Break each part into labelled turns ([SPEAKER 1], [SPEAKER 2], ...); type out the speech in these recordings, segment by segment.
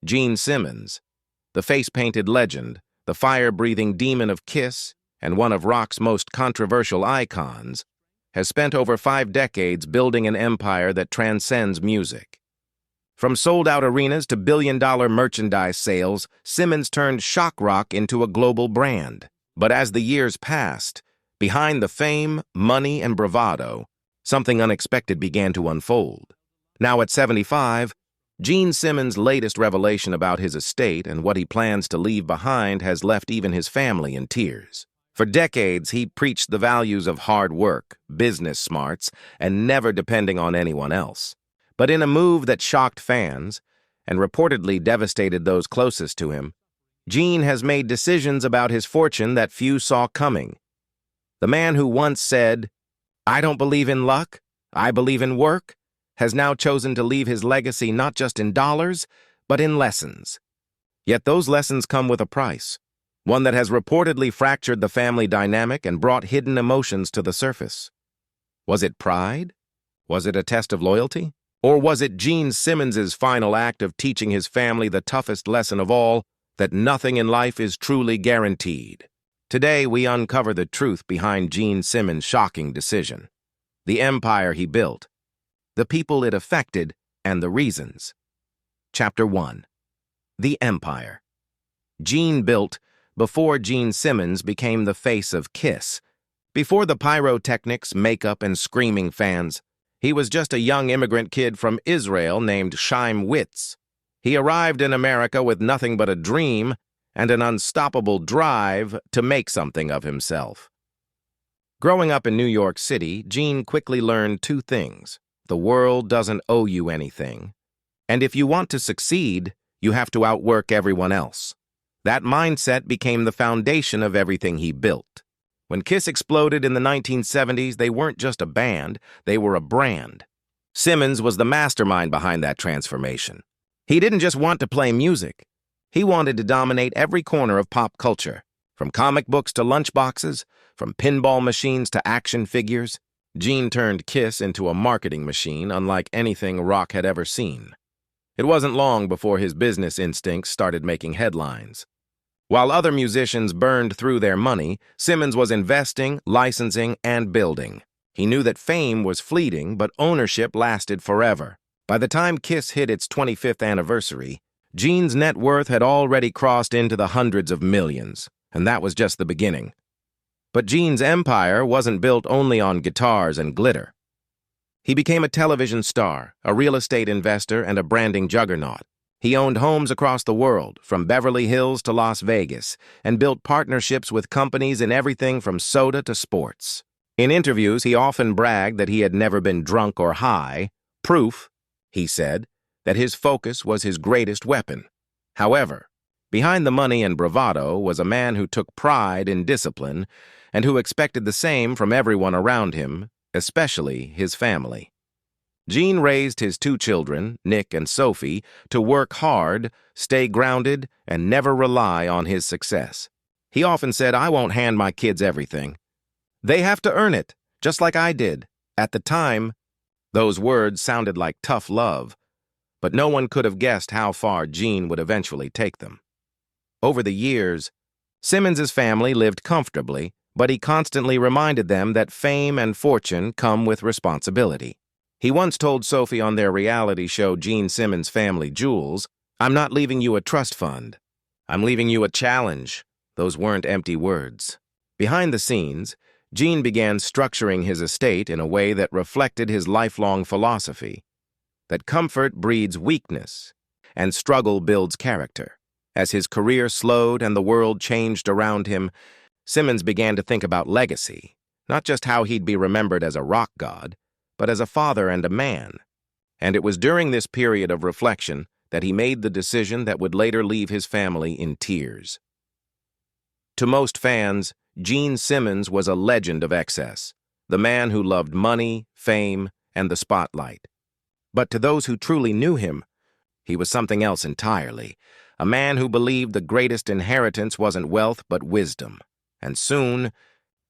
[SPEAKER 1] Gene Simmons, the face-painted legend, the fire-breathing demon of Kiss, and one of rock's most controversial icons, has spent over 5 decades building an empire that transcends music. From sold-out arenas to billion-dollar merchandise sales, Simmons turned shock rock into a global brand. But as the years passed, behind the fame, money, and bravado, something unexpected began to unfold. Now at 75, Gene Simmons' latest revelation about his estate and what he plans to leave behind has left even his family in tears. For decades, he preached the values of hard work, business smarts, and never depending on anyone else. But in a move that shocked fans and reportedly devastated those closest to him, Gene has made decisions about his fortune that few saw coming. The man who once said, "I don't believe in luck, I believe in work," has now chosen to leave his legacy not just in dollars, but in lessons. Yet those lessons come with a price, one that has reportedly fractured the family dynamic and brought hidden emotions to the surface. Was it pride? Was it a test of loyalty? Or was it Gene Simmons' final act of teaching his family the toughest lesson of all, that nothing in life is truly guaranteed? Today, we uncover the truth behind Gene Simmons' shocking decision, the empire he built, the people it affected, and the reasons. Chapter 1. The Empire. Gene built before Gene Simmons became the face of Kiss. Before the pyrotechnics, makeup, and screaming fans, he was just a young immigrant kid from Israel named Chaim Witz. He arrived in America with nothing but a dream and an unstoppable drive to make something of himself. Growing up in New York City, Gene quickly learned 2 things. The world doesn't owe you anything, and if you want to succeed, you have to outwork everyone else. That mindset became the foundation of everything he built. When Kiss exploded in the 1970s, they weren't just a band, they were a brand. Simmons was the mastermind behind that transformation. He didn't just want to play music. He wanted to dominate every corner of pop culture, from comic books to lunchboxes, from pinball machines to action figures. Gene turned Kiss into a marketing machine unlike anything rock had ever seen. It wasn't long before his business instincts started making headlines. While other musicians burned through their money, Simmons was investing, licensing, and building. He knew that fame was fleeting, but ownership lasted forever. By the time Kiss hit its 25th anniversary, Gene's net worth had already crossed into the hundreds of millions, and that was just the beginning. But Gene's empire wasn't built only on guitars and glitter. He became a television star, a real estate investor, and a branding juggernaut. He owned homes across the world, from Beverly Hills to Las Vegas, and built partnerships with companies in everything from soda to sports. In interviews, he often bragged that he had never been drunk or high, proof, he said, that his focus was his greatest weapon. However, behind the money and bravado was a man who took pride in discipline and who expected the same from everyone around him, especially his family. Gene raised his 2 children, Nick and Sophie, to work hard, stay grounded, and never rely on his success. He often said, "I won't hand my kids everything. They have to earn it, just like I did." At the time, those words sounded like tough love, but no one could have guessed how far Gene would eventually take them. Over the years, Simmons' family lived comfortably, but he constantly reminded them that fame and fortune come with responsibility. He once told Sophie on their reality show Gene Simmons' Family Jewels, "I'm not leaving you a trust fund. I'm leaving you a challenge." Those weren't empty words. Behind the scenes, Gene began structuring his estate in a way that reflected his lifelong philosophy, that comfort breeds weakness, and struggle builds character. As his career slowed and the world changed around him, Simmons began to think about legacy, not just how he'd be remembered as a rock god, but as a father and a man. And it was during this period of reflection that he made the decision that would later leave his family in tears. To most fans, Gene Simmons was a legend of excess, the man who loved money, fame, and the spotlight. But to those who truly knew him, he was something else entirely, a man who believed the greatest inheritance wasn't wealth but wisdom. And soon,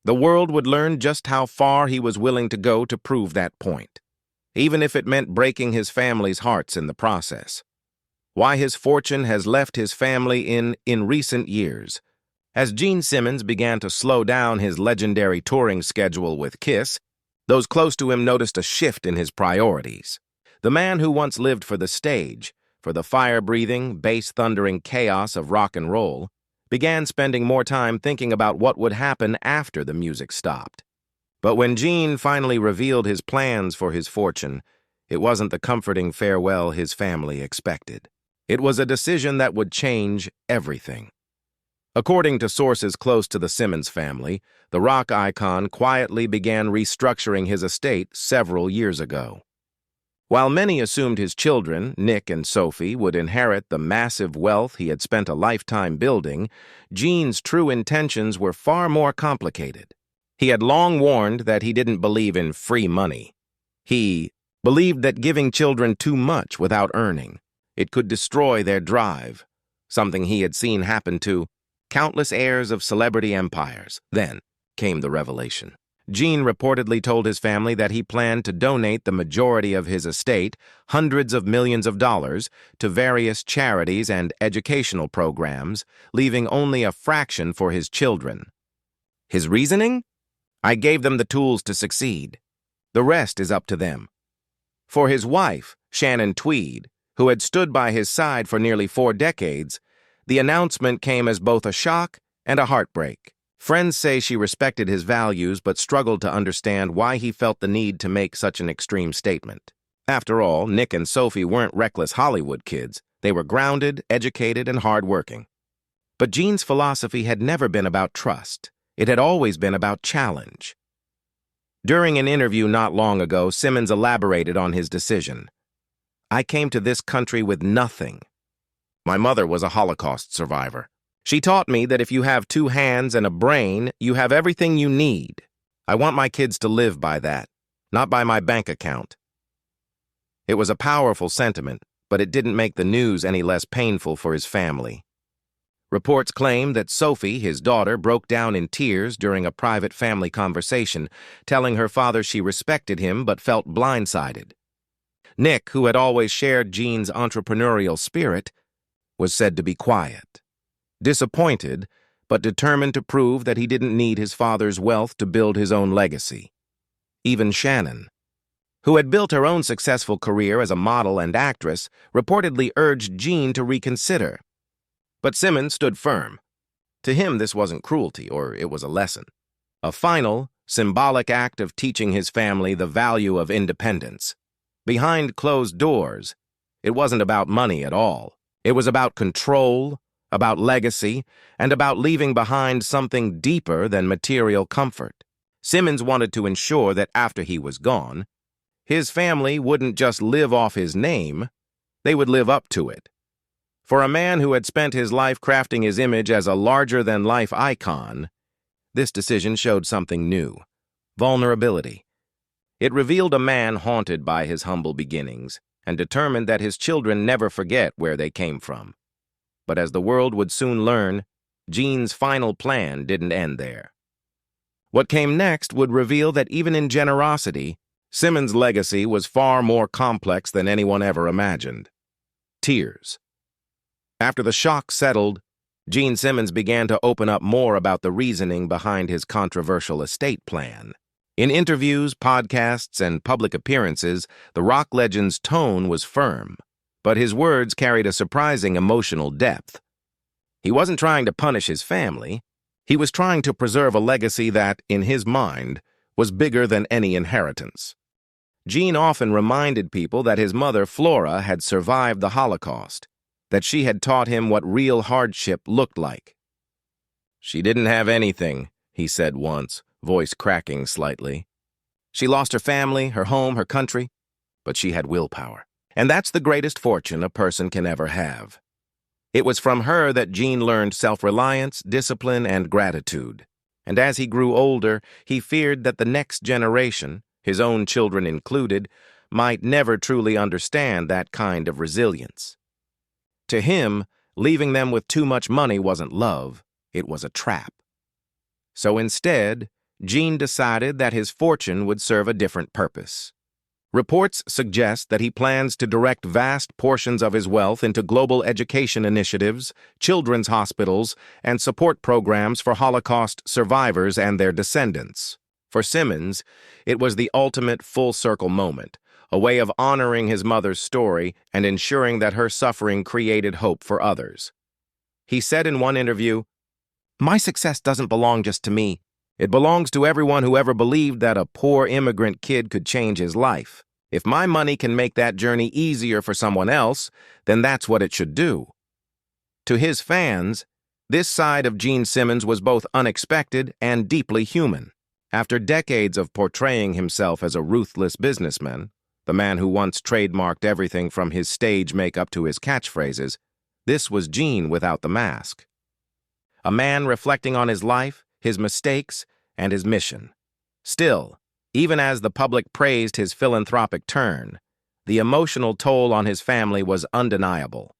[SPEAKER 1] the world would learn just how far he was willing to go to prove that point, even if it meant breaking his family's hearts in the process. why his fortune has left his family in recent years. As Gene Simmons began to slow down his legendary touring schedule with Kiss, those close to him noticed a shift in his priorities. The man who once lived for the stage, for the fire-breathing, bass-thundering chaos of rock and roll, began spending more time thinking about what would happen after the music stopped. But when Gene finally revealed his plans for his fortune, it wasn't the comforting farewell his family expected. It was a decision that would change everything. According to sources close to the Simmons family, the rock icon quietly began restructuring his estate several years ago. While many assumed his children, Nick and Sophie, would inherit the massive wealth he had spent a lifetime building, Gene's true intentions were far more complicated. He had long warned that he didn't believe in free money. He believed that giving children too much without earning, it could destroy their drive, something he had seen happen to countless heirs of celebrity empires. Then came the revelation. Gene reportedly told his family that he planned to donate the majority of his estate, hundreds of millions of dollars, to various charities and educational programs, leaving only a fraction for his children. His reasoning? I gave them the tools to succeed. The rest is up to them. For his wife, Shannon Tweed, who had stood by his side for nearly 4 decades, the announcement came as both a shock and a heartbreak. Friends say she respected his values but struggled to understand why he felt the need to make such an extreme statement. After all, Nick and Sophie weren't reckless Hollywood kids. They were grounded, educated, and hardworking. But Gene's philosophy had never been about trust. It had always been about challenge. During an interview not long ago, Simmons elaborated on his decision. I came to this country with nothing. My mother was a Holocaust survivor. She taught me that if you have 2 hands and a brain, you have everything you need. I want my kids to live by that, not by my bank account. It was a powerful sentiment, but it didn't make the news any less painful for his family. Reports claim that Sophie, his daughter, broke down in tears during a private family conversation, telling her father she respected him but felt blindsided. Nick, who had always shared Gene's entrepreneurial spirit, was said to be quiet. Disappointed, but determined to prove that he didn't need his father's wealth to build his own legacy. Even Shannon, who had built her own successful career as a model and actress, reportedly urged Gene to reconsider. But Simmons stood firm. To him, this wasn't cruelty, or it was a lesson. A final, symbolic act of teaching his family the value of independence. Behind closed doors, it wasn't about money at all. It was about control, about legacy, and about leaving behind something deeper than material comfort. Simmons wanted to ensure that after he was gone, his family wouldn't just live off his name, they would live up to it. For a man who had spent his life crafting his image as a larger-than-life icon, this decision showed something new: vulnerability. It revealed a man haunted by his humble beginnings and determined that his children never forget where they came from. But as the world would soon learn, Gene's final plan didn't end there. What came next would reveal that even in generosity, Simmons' legacy was far more complex than anyone ever imagined. Tears. After the shock settled, Gene Simmons began to open up more about the reasoning behind his controversial estate plan. In interviews, podcasts, and public appearances, the rock legend's tone was firm, but his words carried a surprising emotional depth. He wasn't trying to punish his family. He was trying to preserve a legacy that, in his mind, was bigger than any inheritance. Gene often reminded people that his mother, Flora, had survived the Holocaust, that she had taught him what real hardship looked like. She didn't have anything, he said once, voice cracking slightly. She lost her family, her home, her country, but she had willpower. And that's the greatest fortune a person can ever have. It was from her that Gene learned self-reliance, discipline, and gratitude. And as he grew older, he feared that the next generation, his own children included, might never truly understand that kind of resilience. To him, leaving them with too much money wasn't love, it was a trap. So instead, Gene decided that his fortune would serve a different purpose. Reports suggest that he plans to direct vast portions of his wealth into global education initiatives, children's hospitals, and support programs for Holocaust survivors and their descendants. For Simmons, it was the ultimate full-circle moment, a way of honoring his mother's story and ensuring that her suffering created hope for others. He said in one interview, "My success doesn't belong just to me. It belongs to everyone who ever believed that a poor immigrant kid could change his life. If my money can make that journey easier for someone else, then that's what it should do." To his fans, this side of Gene Simmons was both unexpected and deeply human. After decades of portraying himself as a ruthless businessman, the man who once trademarked everything from his stage makeup to his catchphrases, this was Gene without the mask. A man reflecting on his life, his mistakes, and his mission. Still, even as the public praised his philanthropic turn, the emotional toll on his family was undeniable.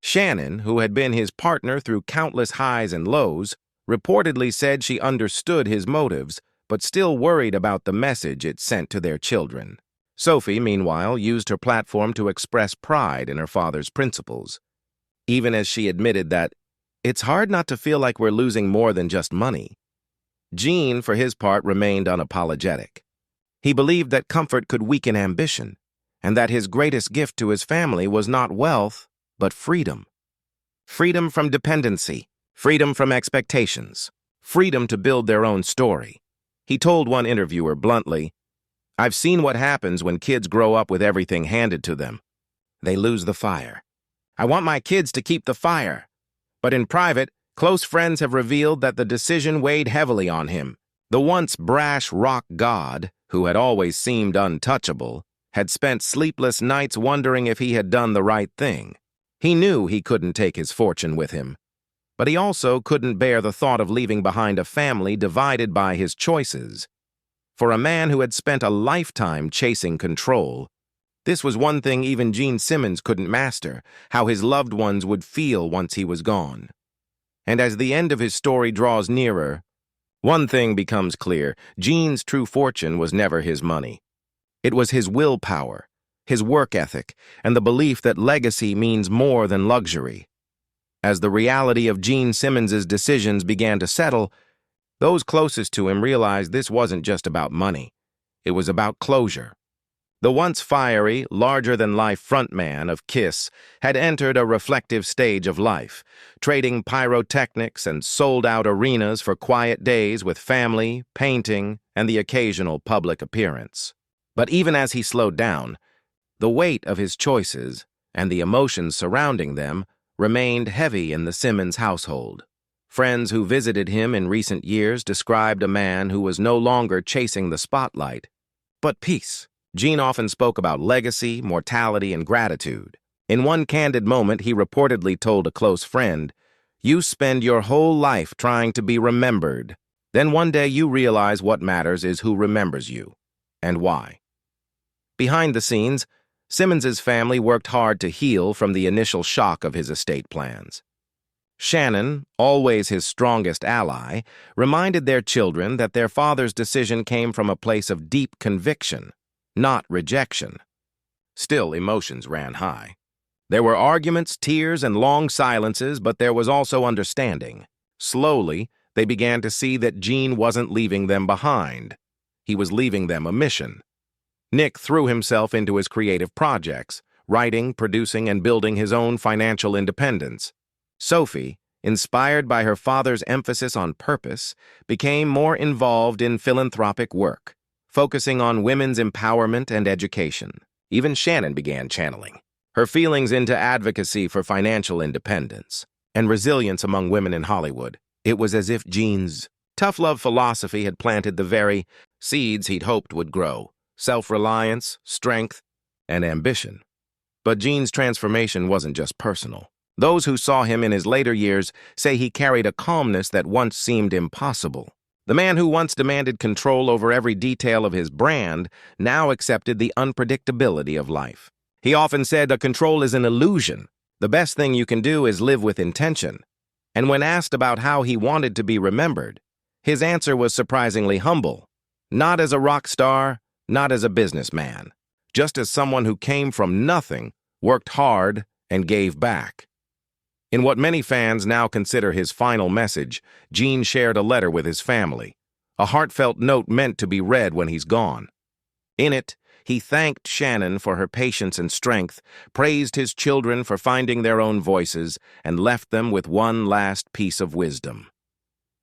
[SPEAKER 1] Shannon, who had been his partner through countless highs and lows, reportedly said she understood his motives, but still worried about the message it sent to their children. Sophie, meanwhile, used her platform to express pride in her father's principles, even as she admitted that it's hard not to feel like we're losing more than just money. Gene, for his part, remained unapologetic. He believed that comfort could weaken ambition, and that his greatest gift to his family was not wealth, but freedom. Freedom from dependency, freedom from expectations, freedom to build their own story. He told one interviewer bluntly, "I've seen what happens when kids grow up with everything handed to them. They lose the fire. I want my kids to keep the fire." But in private, close friends have revealed that the decision weighed heavily on him. The once brash rock god, who had always seemed untouchable, had spent sleepless nights wondering if he had done the right thing. He knew he couldn't take his fortune with him, but he also couldn't bear the thought of leaving behind a family divided by his choices. For a man who had spent a lifetime chasing control, this was one thing even Gene Simmons couldn't master, how his loved ones would feel once he was gone. And as the end of his story draws nearer, one thing becomes clear: Gene's true fortune was never his money. It was his willpower, his work ethic, and the belief that legacy means more than luxury. As the reality of Gene Simmons's decisions began to settle, those closest to him realized this wasn't just about money. It was about closure. The once fiery, larger-than-life frontman of Kiss had entered a reflective stage of life, trading pyrotechnics and sold-out arenas for quiet days with family, painting, and the occasional public appearance. But even as he slowed down, the weight of his choices and the emotions surrounding them remained heavy in the Simmons household. Friends who visited him in recent years described a man who was no longer chasing the spotlight, but peace. Gene often spoke about legacy, mortality, and gratitude. In one candid moment, he reportedly told a close friend, "You spend your whole life trying to be remembered. Then one day you realize what matters is who remembers you, and why." Behind the scenes, Simmons's family worked hard to heal from the initial shock of his estate plans. Shannon, always his strongest ally, reminded their children that their father's decision came from a place of deep conviction, not rejection. Still, emotions ran high. There were arguments, tears, and long silences, but there was also understanding. Slowly, they began to see that Gene wasn't leaving them behind. He was leaving them a mission. Nick threw himself into his creative projects, writing, producing, and building his own financial independence. Sophie, inspired by her father's emphasis on purpose, became more involved in philanthropic work, focusing on women's empowerment and education. Even Shannon began channeling her feelings into advocacy for financial independence and resilience among women in Hollywood. It was as if Gene's tough love philosophy had planted the very seeds he'd hoped would grow: self-reliance, strength, and ambition. But Gene's transformation wasn't just personal. Those who saw him in his later years say he carried a calmness that once seemed impossible. The man who once demanded control over every detail of his brand now accepted the unpredictability of life. He often said that control is an illusion. The best thing you can do is live with intention. And when asked about how he wanted to be remembered, his answer was surprisingly humble. Not as a rock star, not as a businessman, just as someone who came from nothing, worked hard, and gave back. In what many fans now consider his final message, Gene shared a letter with his family, a heartfelt note meant to be read when he's gone. In it, he thanked Shannon for her patience and strength, praised his children for finding their own voices, and left them with one last piece of wisdom.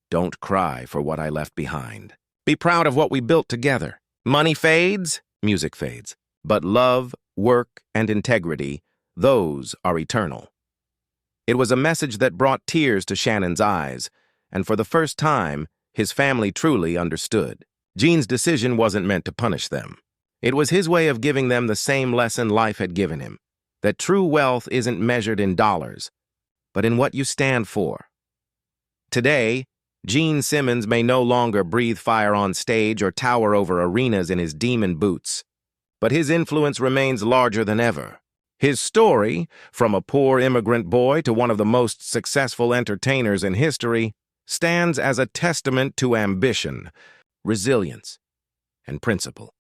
[SPEAKER 1] Don't cry for what I left behind. Be proud of what we built together. Money fades, music fades. But love, work, and integrity, those are eternal. It was a message that brought tears to Shannon's eyes, and for the first time, his family truly understood. Gene's decision wasn't meant to punish them. It was his way of giving them the same lesson life had given him, that true wealth isn't measured in dollars, but in what you stand for. Today, Gene Simmons may no longer breathe fire on stage or tower over arenas in his demon boots, but his influence remains larger than ever. His story, from a poor immigrant boy to one of the most successful entertainers in history, stands as a testament to ambition, resilience, and principle.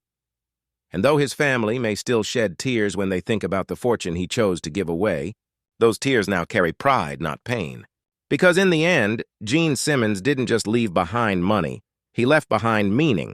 [SPEAKER 1] And though his family may still shed tears when they think about the fortune he chose to give away, those tears now carry pride, not pain. Because in the end, Gene Simmons didn't just leave behind money, he left behind meaning,